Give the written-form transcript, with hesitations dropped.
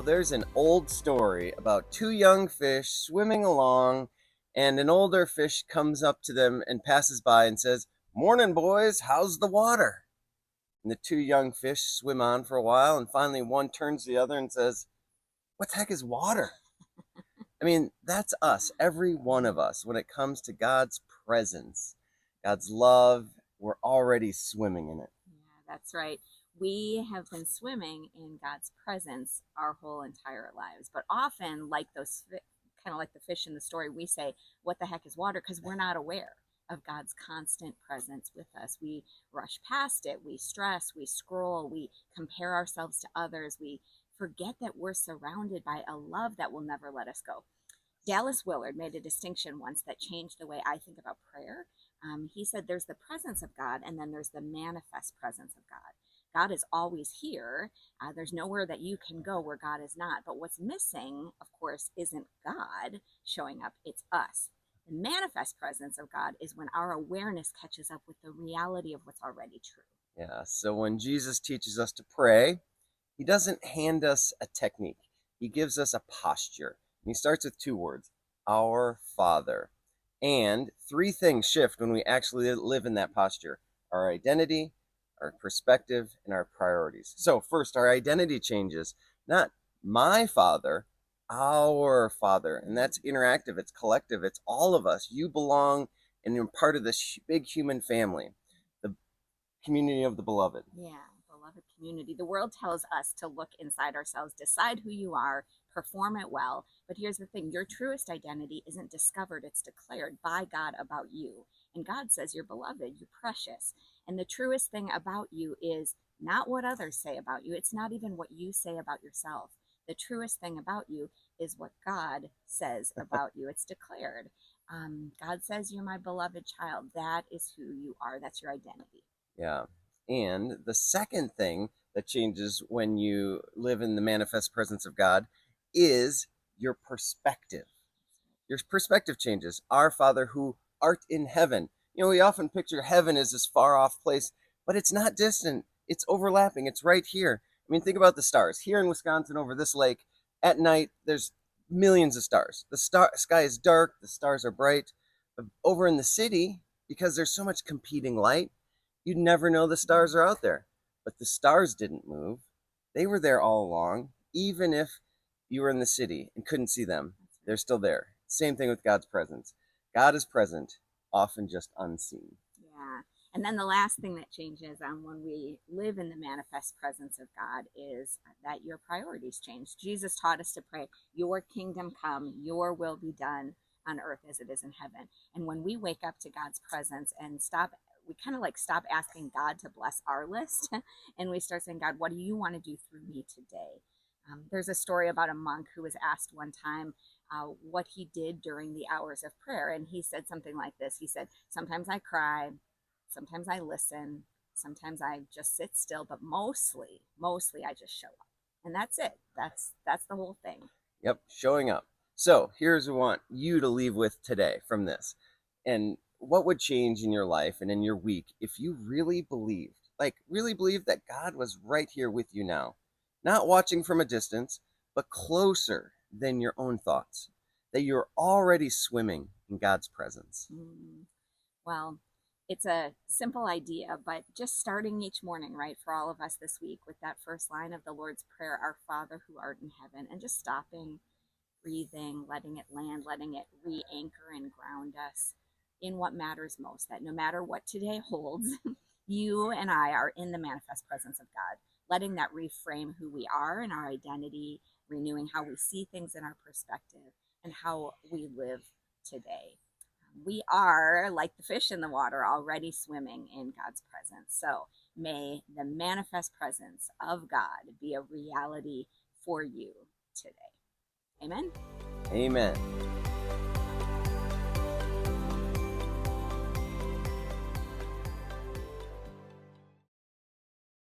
there's an old story about two young fish swimming along, and an older fish comes up to them and passes by and says, "Morning, boys, how's the water?" And the two young fish swim on for a while, and finally one turns to the other and says, "What the heck is water?" I mean, that's us, every one of us, when it comes to God's presence, God's love, we're already swimming in it. Yeah, that's right. We have been swimming in God's presence our whole entire lives. But often, like kind of like the fish in the story, we say, "What the heck is water?" Because we're not aware of God's constant presence with us. We rush past it, we stress, we scroll, we compare ourselves to others, we forget that we're surrounded by a love that will never let us go. Dallas Willard made a distinction once that changed the way I think about prayer. He said there's the presence of God and then there's the manifest presence of God. God is always here. There's nowhere that you can go where God is not. But what's missing, of course, isn't God showing up, it's us. The manifest presence of God is when our awareness catches up with the reality of what's already true. Yeah, so when Jesus teaches us to pray, he doesn't hand us a technique. He gives us a posture. And he starts with two words, our Father. And three things shift when we actually live in that posture: our identity, our perspective, and our priorities. So first, our identity changes. Not my Father, our Father. And that's interactive, it's collective, it's all of us. You belong and you're part of this big human family, the community of the beloved. Yeah, beloved community. The world tells us to look inside ourselves, decide who you are, perform it well. But here's the thing, your truest identity isn't discovered, it's declared by God about you. And God says you're beloved, you're precious. And the truest thing about you is not what others say about you, it's not even what you say about yourself. The truest thing about you is what God says about you. It's declared. God says you're my beloved child. That is who you are. That's your identity. Yeah. And the second thing that changes when you live in the manifest presence of God is your perspective. Your perspective changes. Our Father who art in heaven. You know, we often picture heaven as this far off place, but it's not distant. It's overlapping. It's right here. I mean, think about the stars. Here in Wisconsin over this lake, at night, there's millions of stars. The sky is dark. The stars are bright. But over in the city, because there's so much competing light, you'd never know the stars are out there. But the stars didn't move. They were there all along. Even if you were in the city and couldn't see them, they're still there. Same thing with God's presence. God is present, often just unseen. Yeah. And then the last thing that changes when we live in the manifest presence of God is that your priorities change. Jesus taught us to pray, "Your kingdom come, your will be done on earth as it is in heaven." And when we wake up to God's presence and we kind of like stop asking God to bless our list and we start saying, "God, what do you want to do through me today?" There's a story about a monk who was asked one time what he did during the hours of prayer. And he said something like this. He said, "Sometimes I cry, sometimes I listen, sometimes I just sit still, but mostly I just show up." And that's it. That's the whole thing. Yep, showing up. So here's what I want you to leave with today from this. And what would change in your life and in your week if you really believed, that God was right here with you now? Not watching from a distance, but closer than your own thoughts. That you're already swimming in God's presence. Well, it's a simple idea, but just starting each morning, right, for all of us this week with that first line of the Lord's Prayer, "Our Father who art in heaven," and just stopping, breathing, letting it land, letting it re-anchor and ground us in what matters most, that no matter what today holds, you and I are in the manifest presence of God, letting that reframe who we are and our identity, renewing how we see things in our perspective and how we live today. We are, like the fish in the water, already swimming in God's presence. So may the manifest presence of God be a reality for you today. Amen. Amen.